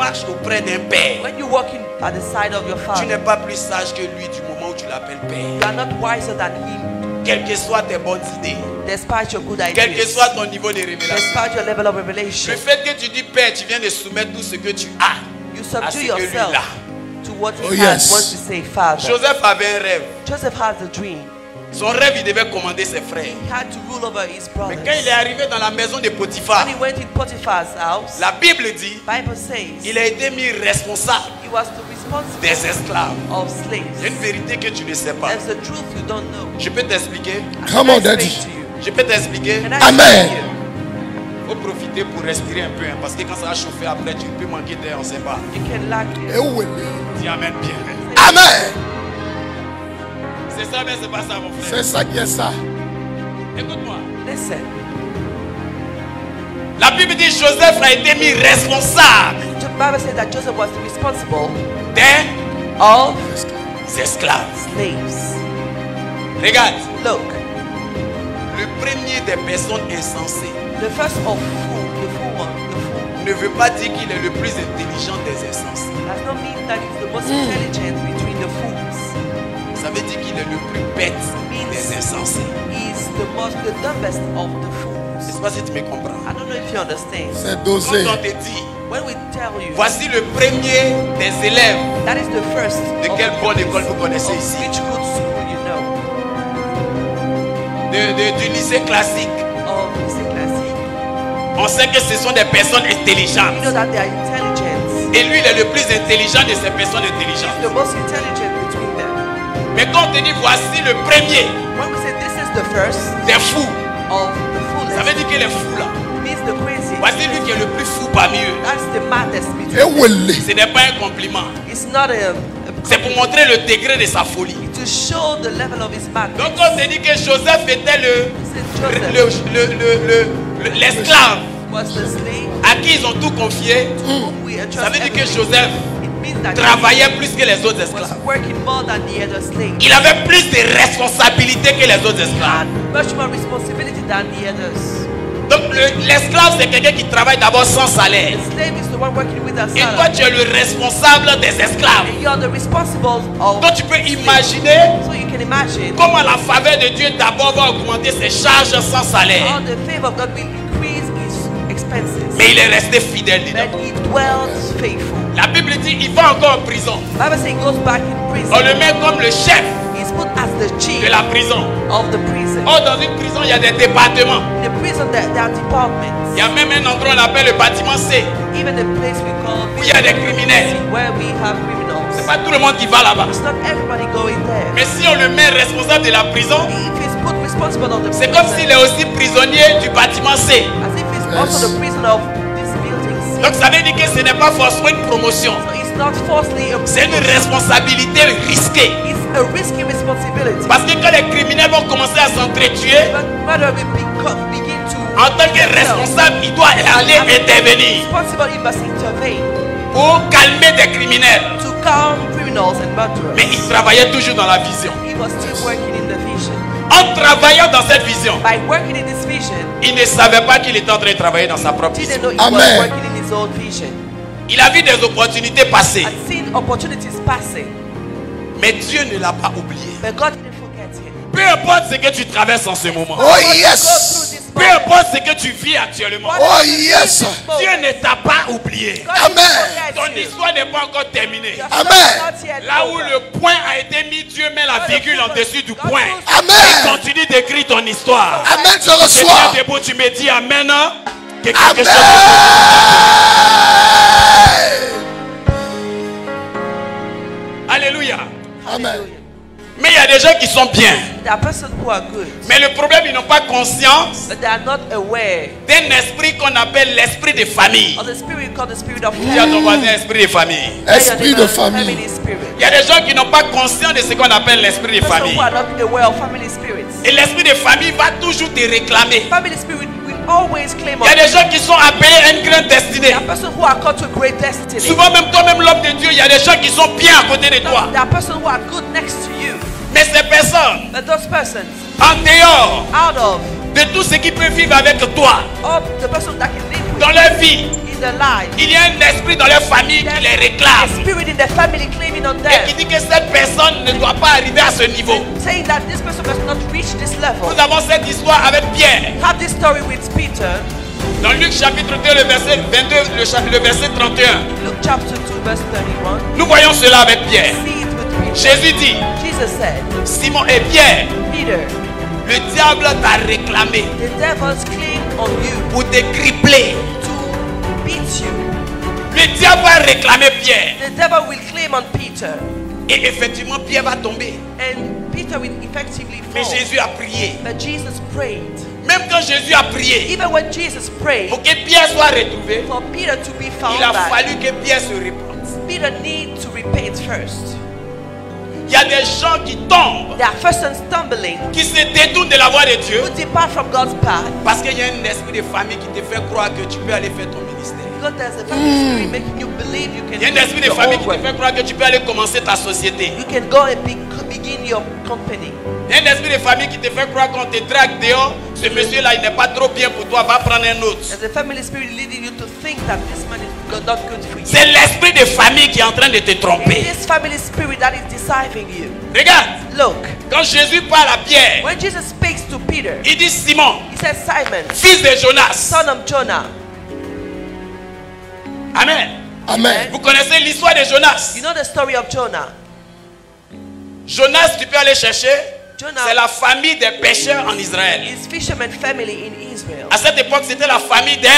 marches auprès d'un père, When you're walking at the side of your tu father, n'es pas plus sage que lui du moment où tu l'appelles you père. are not wiser than him, Quelles que soient tes bonnes idées, despite your good quel que ideas, soit ton niveau de révélation, despite your level of revelation. le fait que tu dis père, tu viens de soumettre tout ce que tu as You à ce subdue que lui yourself là. to what he Oh, has yes. once you say father. Joseph avait un rêve. Joseph has a dream. Son rêve, il devait commander ses frères. He had to rule over his Mais brothers. quand il est arrivé dans la maison de Potiphar, When he went in Potiphar's house, la Bible dit, Bible says il a été mis responsable he was the responsible des esclaves. of Il y a slaves. une vérité que tu ne sais pas. There's the truth you don't know. Je peux t'expliquer. Come Can on, I Daddy. explain to you? Je peux t'expliquer. Can I Amen. explain to you? Il faut profiter pour respirer un peu. Parce que quand ça va chauffer après, tu peux manquer d'air, on ne sait pas. You can lack Eh it. oui. Dis amen bien. Amen. C'est ça, mais c'est pas ça, mon frère. C'est ça qui est ça. Écoute-moi. Listen, La Bible dit Joseph a été mis responsable the Bible says that Joseph was responsible des of esclaves. slaves. Regarde, Look, le premier des personnes insensées the first of the fool one, the fool ne veut pas dire qu'il est le plus intelligent des insensés. does not mean that he's the most intelligent between the fools. Ça veut dire qu'il est le plus bête des insensés. He's the dumbest of the Je ne sais fools. pas si tu me comprends. I don't know if you understand. C'est Quand dosé. on te dit, When we tell you voici le premier des élèves that is the first de of quelle the bonne pupils école vous connaissez of ici, which good school you know, du lycée classique, of music classic, on sait que ce sont des personnes you know intelligentes. that they are intelligent. Et lui, il est le plus intelligent de ces personnes He's intelligentes. the most intelligent between them. Mais quand on te dit voici le premier When we say this is the first des fous, of the ça veut foolish, dire qu'il est fou là. means the crazy. Voici lui qui est le plus fou parmi eux. That's the maddest between Eh oui. Ce n'est pas un compliment. It's not a C'est pour montrer le degré de sa folie. to show the level of his madness. Donc on te dit que Joseph était Joseph l'esclave was the slave à qui ils ont tout confié. whom we Ça veut dire que entrusted Joseph everything. It means that travaillait plus que les autres he was esclaves. working more than the other slaves. Il avait plus de responsabilités que les autres He esclaves. had much more responsibility than the others. Donc l'esclave c'est quelqu'un qui travaille d'abord sans salaire. The slave is the one working with a Et toi salary. tu es le responsable des esclaves. And you are the responsible of. Donc tu peux imaginer So you can imagine comment la faveur de Dieu d'abord va augmenter ses charges sans how salaire. the favor of God will increase his expenses. Mais il est resté fidèle dedans. But he dwells faithful. La Bible dit il va encore en prison. Bible says he goes back in On prison. le met comme le chef He's put as the chief de la prison. of the prison. Oh, dans une prison, il y a des départements. In the prison there are departments. Il y a même un endroit qu'on appelle le bâtiment C, Even the place we call où il y a des criminels. where we have criminals. C'est pas tout le monde qui va là-bas. It's not everybody going there. Mais si on le met responsable de la prison, If he's put responsible of the c'est prison, comme s'il est aussi prisonnier du bâtiment C. as if he's also the prisoner of this building. Donc ça veut dire que ce n'est pas forcément une promotion. So it's not falsely a C'est une promotion. responsabilité risquée. It's a risky responsibility. Parce que quand les criminels vont commencer à s'entretuer, But whether we begin to en tant que responsable, il doit aller intervenir responsible, he must intervene pour calmer des criminels. to calm criminals and murderers. Mais il travaillait toujours dans la vision. He was still working in the vision. En travaillant dans cette vision, By working in this vision, il ne savait pas qu'il était en train de travailler dans sa propre he vision. didn't know he Amen. was working in his own vision. Il a vu des opportunités passer, I'd seen opportunities passing, mais Dieu ne l'a pas oublié. but God didn't forget him. Peu importe ce que tu traverses en ce moment, Oh What you go yes. through this peu moment, importe ce que tu vis actuellement, Oh yes. Dieu ne t'a pas oublié. God Amen. didn't Ton forget you. histoire n'est pas encore terminée. Your Amen. story is not yet Là où over. le point a été mis, Dieu met la virgule en dessus du point. Amen. Continue d'écrire ton histoire. Amen. Je Tu es reçois. debout, tu me dis Amen. Hein? Que quelque Amen. chose. Alléluia. Amen. Mais il y a des gens qui sont bien. There are persons who are good, Mais le problème, ils n'ont pas conscience but they are not aware d'un esprit qu'on appelle l'esprit de famille. of the spirit called the spirit of Dis à ton voisin esprit de famille. Esprit de famille. family spirit. Il y a des gens qui n'ont pas conscience de ce qu'on appelle l'esprit de Persons famille. who are not aware of family spirits. Et l'esprit de famille va toujours te réclamer. Family spirit will always claim Il y a on des you. gens qui sont appelés à une grande destinée. There are persons who are called to a great destiny. Souvent même toi-même l'homme de Dieu, il y a des gens qui sont bien à côté de toi. There are persons who are good next to you. Mais ces personnes, But those persons, en dehors out of de tout ce qui peut vivre avec toi, all the persons that can live with dans leur vie, in their life. Il y a un esprit dans leur famille qui les A réclame spirit in their family claiming on et them, qui dit que cette personne ne doit pas arriver à ce niveau. saying that this person must not reach this level. Nous avons cette histoire avec Pierre. Have this story with Peter. Dans Luc chapitre 2, le verset 22, le verset 31. Luke chapter 2 verse 31. Nous voyons cela avec Pierre. See it with Peter. Jésus dit, Jesus said, Simon et Pierre, Peter, le diable t'a réclamé the devils claim on you pour te cripler. to beat you. Le diable va réclamer Pierre. The devil will claim on Peter. Et effectivement, Pierre va tomber. And Peter will effectively Mais fall. Jésus a prié. But Jesus prayed. Même quand Jésus a prié, Even when Jesus prayed, pour que Pierre soit retrouvé, for Peter to be found il a back, fallu que Pierre se répande. Peter need to repent first. Il y a des gens qui tombent, There are persons stumbling qui se détournent de la voie de Dieu who depart from God's path parce qu'il y a un esprit de famille qui te fait croire que tu peux aller faire ton ministère. because there's a family spirit making you believe you can Il y a un do esprit de your famille own qui te work. fait croire que tu peux aller commencer ta société. You can go and begin your company. Il y a un esprit de famille qui te fait croire qu'on te drague dehors. Ce monsieur-là, il n'est pas trop bien pour toi. Va prendre un autre. There's a family spirit leading you to think that this man is not good for you. C'est l'esprit de famille qui est en train de te It's tromper. this family spirit that is deceiving you. Regarde, Look, quand Jésus parle à Pierre, when Jesus speaks to Peter, il dit Simon, he says, Simon, fils de Jonas. son of Jonah. Amen. Amen. Vous connaissez l'histoire de Jonas. You know the story of Jonah. Jonas, tu peux aller chercher. Jonah C'est la famille des pêcheurs en Israël. is fisherman family in Israel. À cette époque, c'était la famille des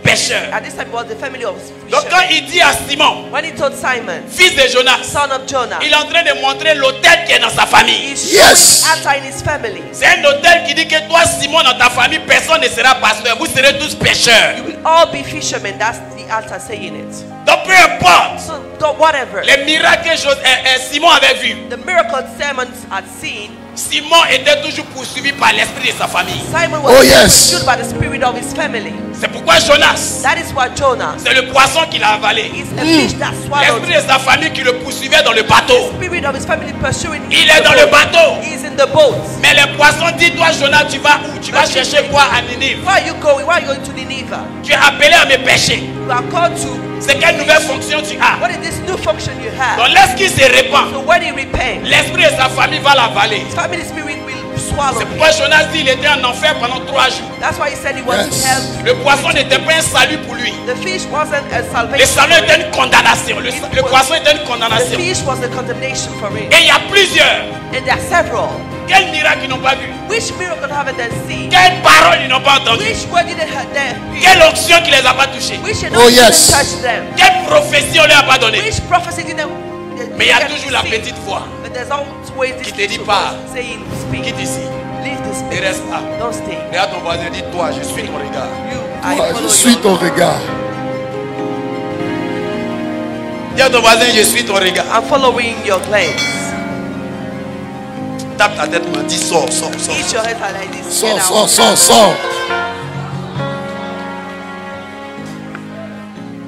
pêcheurs. At this time, it was the family of Donc quand fishermen. il dit à Simon, When he told Simon, fils de Jonas, son of Jonah, il est en train de montrer l'autel qui est dans sa famille. he's Yes. showing altar in his family. C'est un hôtel qui dit que toi, Simon, dans ta famille, personne ne sera pasteur. Vous serez tous pêcheurs. You will all be fishermen. That's the altar saying it. Donc peu importe So whatever. les miracles que Simon avait vus, The miracle Simon had seen, Simon était toujours poursuivi par l'esprit de sa famille. Simon Oh, was yes. pursued by the spirit of his family. C'est pourquoi Jonas, That is why Jonah c'est le poisson qu'il a avalé. is a fish that swallowed L'esprit de sa famille qui le poursuivait dans le bateau. the spirit of his family pursuing him. Il in est the dans le boat. bateau. He is in the boat. Mais les poissons disent, toi Jonas, tu vas où? Tu vas chercher quoi à Ninive? Where are you going? Why are you going to Nineveh? Tu es appelé à me pêcher. You are called to. C'est quelle nouvelle fonction tu as? What is this new function you have? Donc laisse qu'il se répand. So when he repents, L'esprit de sa famille va l'avaler. his family spirit will swallow C'est him. pourquoi Jonas dit il était en enfer pendant 3 jours. That's why he said he was Yes. in hell. Le poisson n'était pas un salut pour lui. The fish wasn't a Le salvation. salut for était him. une condamnation. Le poisson était une The condamnation. fish was a condemnation for him. Et il y a plusieurs. And there are several. Quel miracle ils n'ont pas vu? Which miracle haven't they seen? Quelle parole ils n'ont pas entendu? Which word didn't hurt them? Quelle onction qui les a pas touchés? Which Oh, anointing yes. didn't touch them? Quelle prophétie on leur a pas donné? Which prophecy didn't? Mais il y a didn't toujours la see? petite voix But there's always this qui te dit little pas. voice saying, speak. Quitte ici. Leave this Et place. reste là. Don't stay. Regarde ton voisin, dis-toi, je suis ton regard. You, I Moi, follow je suis your ton law. regard. Dis à ton voisin, je suis ton regard. I'm following your glance. Tape ta tête, dis sors, sors, sors. Eat your head out like this. Sors, Get sors, out. sors, sors.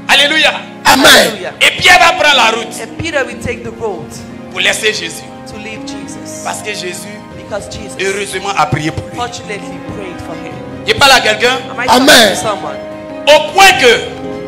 Alléluia. Amen. Hallelujah. Et Pierre va prendre la route And Peter will take the road pour laisser Jésus. to leave Jesus. Parce que Jésus, Because Jesus, heureusement, a prié pour lui. fortunately, prayed for him. Je parle à quelqu'un Am I Amen. talking to someone? au point que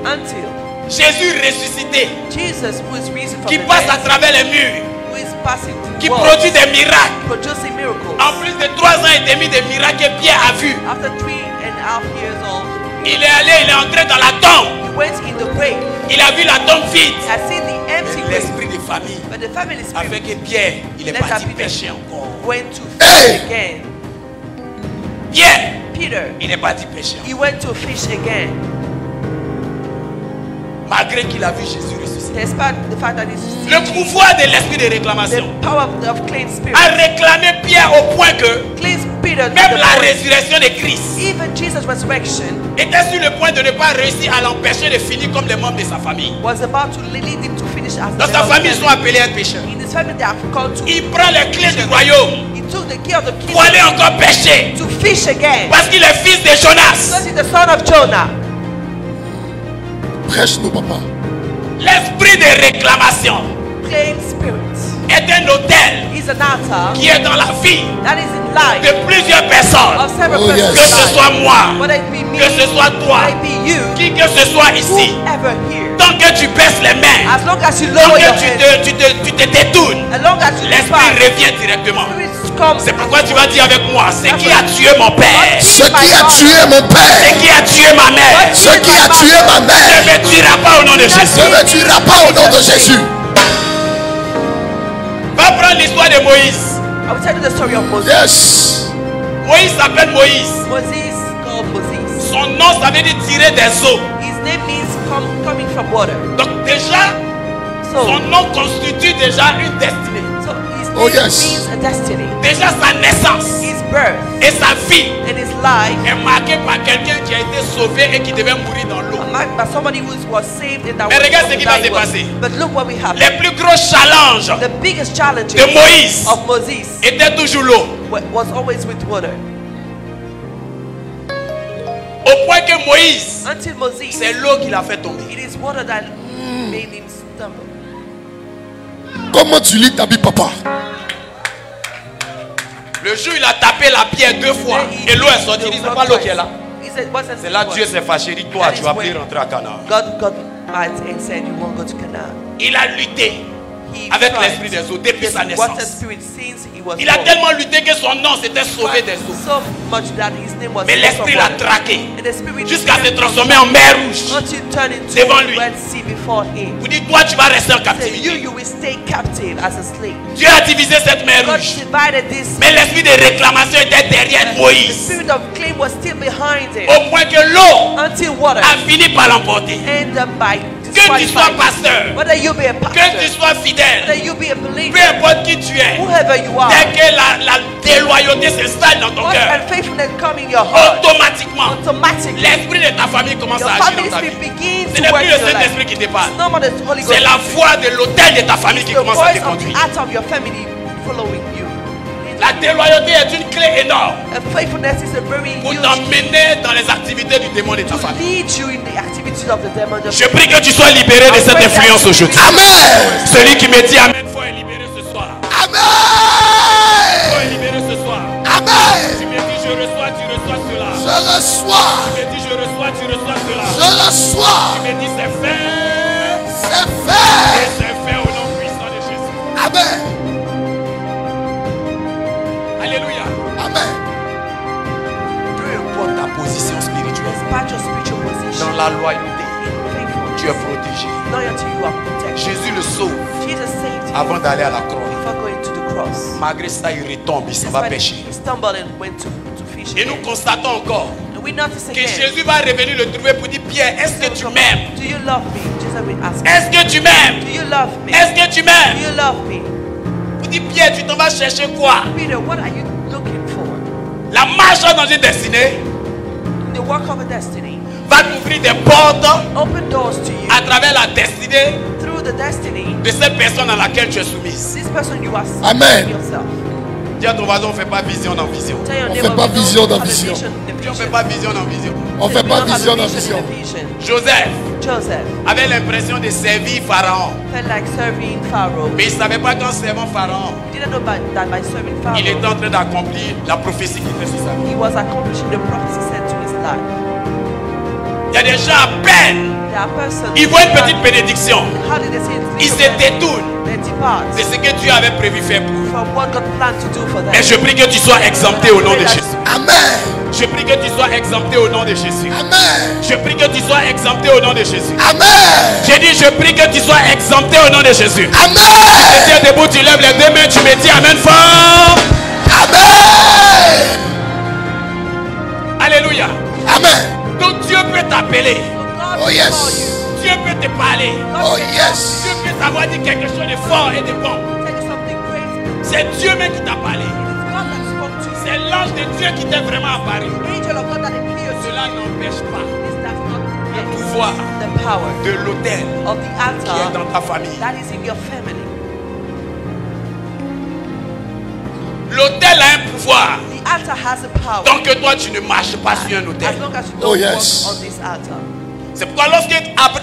Until Jésus ressuscité, Jesus, who is risen from qui the passe à dead, travers les murs, who is passing through qui walls, produit des miracles. producing miracles. En plus de 3 ans et demi de miracles que Pierre a vu, After 3.5 years old, il est allé, il est entré dans la tombe. he went in the grave. Il a vu la tombe vide. He had seen the empty grave. L'esprit de famille But the family a fait spirit que Pierre, il est Let parti that be pêcher encore. went to Hey! fish again. Pierre, Peter, il est parti pêcher. he went to fish again. Malgré qu'il a vu Jésus ressuscité. Despite the fact that he's Le pouvoir de l'esprit de the réclamation power of clean spirit. a réclamé Pierre au point que Clean spirit to même the la point, résurrection de Christ even Jesus' resurrection était sur le point de ne pas réussir à l'empêcher de finir comme les membres de sa famille. was about to lead him to finish as Dans the sa member of famille, ils the sont appelés à être pécheurs. In his family, they are called to. Il prend les clés du royaume He took the key of the pour aller kingdom encore pêcher. to fish again. Parce qu'il est fils de Jonas. Because he's the son of Jonah. Prêche-nous, papa. L'esprit de réclamation Clean spirit est un hôtel is an altar qui est dans la vie that is in life de plusieurs personnes. of several Oh, persons. yes. Que ce soit moi, Whether it be me, que ce soit toi, whether it be you, qui que ce soit ici, whoever here. tant que tu baisses les mains, As long as you tant lower your que head, tu te détournes, as long as you l'esprit depart, revient directement. spirits come. C'est pourquoi tu vas dire avec moi, c'est qui a tué mon père, Ce qui a tué mon c'est père, qui a tué ma mère, ce qui a tué ma ne mère, me tuera pas au nom de Jésus. ne me tuera pas au nom de Jésus. Va prendre l'histoire de Moïse. I will tell you the story of Moses. Yes. Moïse s'appelle Moïse. Moses called Moses. Son nom, ça veut dire tirer des eaux. His name means coming from water. Donc déjà, So, son nom constitue déjà une destinée. so his name Oh, yes. means a destiny. Déjà sa naissance His birth et sa vie and his life est marquée par quelqu'un qui a été sauvé et qui devait mourir dans l'eau. are marked by somebody who was saved and that Mais was regarde ce qui va dying se well. passer. But look what we have. Les plus gros challenges The biggest challenges de Moïse of Moses étaient toujours l'eau. was always with water. Au point que Moïse, Until Moses, c'est l'eau qui l'a fait tomber. it is water that made him stumble. Comment tu lis ta Bible, papa? Le jour il a tapé la pierre 2 fois et l'eau est sortie. Il dit, c'est pas l'eau qui est là. He said, "What's C'est là que Dieu s'est fâché. Il dit, toi, tu vas plus rentrer à Canaan. God got mad and said, "You won't go to Canaan." Il a lutté He avec tried. l'esprit des eaux depuis Yes, sa he wanted naissance. spirit since he was Il a born. tellement lutté que son nom s'était sauvé des eaux. So much that his name was Mais l'esprit l'a traqué and the spirit jusqu'à se began to transformer en mer rouge. until it turned into devant lui. Red Sea before him. Vous dites, toi, tu vas rester en Say, captivité. you will stay captive as a slave. Dieu a divisé cette mer God rouge. divided this. Mais l'esprit de réclamation était derrière The Moïse. spirit of claim was still behind him Au point que l'eau until water a fini par l'emporter. end up by Que tu sois disqualifying. pasteur, Whether you be a que pastor, tu sois fidèle, whether you be a peu believer, importe qui tu es, whoever you are, dès que la déloyauté s'installe dans ton once cœur, unfaithfulness come in your heart, automatiquement, automatically l'esprit de ta famille commence your à agir family dans ta spirit vie. begins Ce to n'est work plus in le your life. Saint-Esprit qui te parle. It's not more the Holy Ghost. C'est la voix de l'autel de ta famille qui The commence à te voice of the conduire. heart of your family following you. La déloyauté est une clé énorme And faithfulness is a very pour huge t'emmener dans les activités du démon de ta to famille. lead you in the activities of the demon. Je prie que tu sois libéré de cette influence aujourd'hui. Amen. Celui qui me dit Amen, faut être libéré ce soir. Faut Amen. être libéré ce soir. Tu Amen. me dis je reçois, tu reçois cela. Je reçois. Tu me dis je reçois, tu reçois cela. Je reçois. Tu me dis c'est fait. C'est Et fait. c'est fait au nom puissant de Jésus. Amen. Alléluia. Amen. Peu importe ta position spirituelle, Despite your spiritual position, dans la loyauté, in faithfulness, tu es protégé. loyalty, you are protected. Jésus le sauve Jesus saved him avant d'aller à la croix. before going to the cross. Malgré ça, il retombe, il s'en va Despite pêcher. he stumbled and went to fish Et nous again. constatons encore And we notice que again. Jésus va revenir le trouver pour dire Pierre, est-ce que tu m'aimes? Do you love me? Jesus will ask. Est-ce que tu m'aimes? Do you love me? Est-ce que tu Do m'aimes? you love me? Pour dire Pierre, tu t'en vas chercher quoi? Peter, what are you looking for? La marche dans une destinée The work of a destiny. va t'ouvrir des portes Open doors to you à travers la destinée through the destiny. de cette personne à laquelle tu es soumise. This person you are Amen. seeing yourself. Dis à ton voisin, on ne fait pas vision dans vision. Tell your On neighbor, fait pas we don't vision dans have a vision. vision in the Dis, on ne fait vision. pas vision dans vision. On fait We pas don't have a vision dans vision vision. in the vision. Joseph Joseph avait l'impression de servir Pharaon. felt like serving Pharaoh. Mais il ne savait pas qu'en servant Pharaon, He didn't know that by serving Pharaoh, il était en train d'accomplir la prophétie qui était sur sa vie. he was accomplishing the prophecy sent to his life. Il y a des gens à peine, There are persons ils voient une that petite bénédiction. hardly they see it, Ils se détournent they depart de ce que Dieu avait prévu faire pour eux. from what God planned to do for them. Mais je prie que tu sois exempté au nom de Jésus. Amen. Je prie que tu sois exempté au nom de Jésus. Amen. Je prie que tu sois exempté au nom de Jésus. Amen. J'ai dit, je prie que tu sois exempté au nom de Jésus. Amen. Tu es debout, tu lèves les deux mains, tu me dis Amen fort. Amen. Alléluia. Amen. Donc Dieu peut t'appeler. So God Oh, will yes. call you. Dieu peut te parler. Oh yes. Dieu peut t'avoir dit quelque chose de fort et de bon. Tell you something great. C'est Dieu même qui t'a parlé. It's God that spoke to you. C'est l'ange de Dieu qui t'est vraiment apparu. Angel of God that appeared to Cela n'empêche pas you. This does not le end pouvoir the power de l'autel of the qui est altar dans ta famille. that is in your family. L'autel a un pouvoir. The altar has a power. Tant que toi tu ne marches pas sur un autel. As long as you Oh, don't yes. walk on this altar. C'est pourquoi lorsque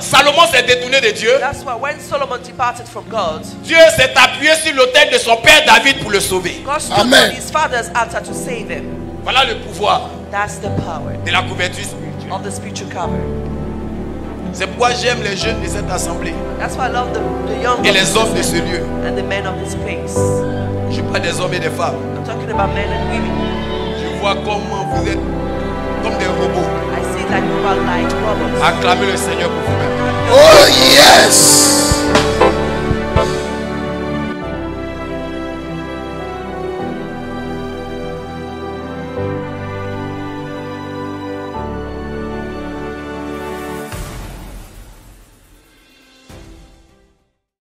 Salomon s'est détourné de Dieu, That's why when Solomon departed from God, Dieu s'est appuyé sur l'autel de son père David pour le sauver. God stood Amen. on his father's altar to save him. Voilà le pouvoir That's the power de la couverture spirituelle. of the spiritual cover. C'est pourquoi j'aime les jeunes de cette assemblée That's why I love the young et of les this hommes de assembly ce lieu. and the men of this place. Je parle des hommes et des femmes. I'm talking about men and women. Je vois comment vous êtes comme des robots. I see that you are like robots. Acclamez le Seigneur pour vous-même. Oh yes.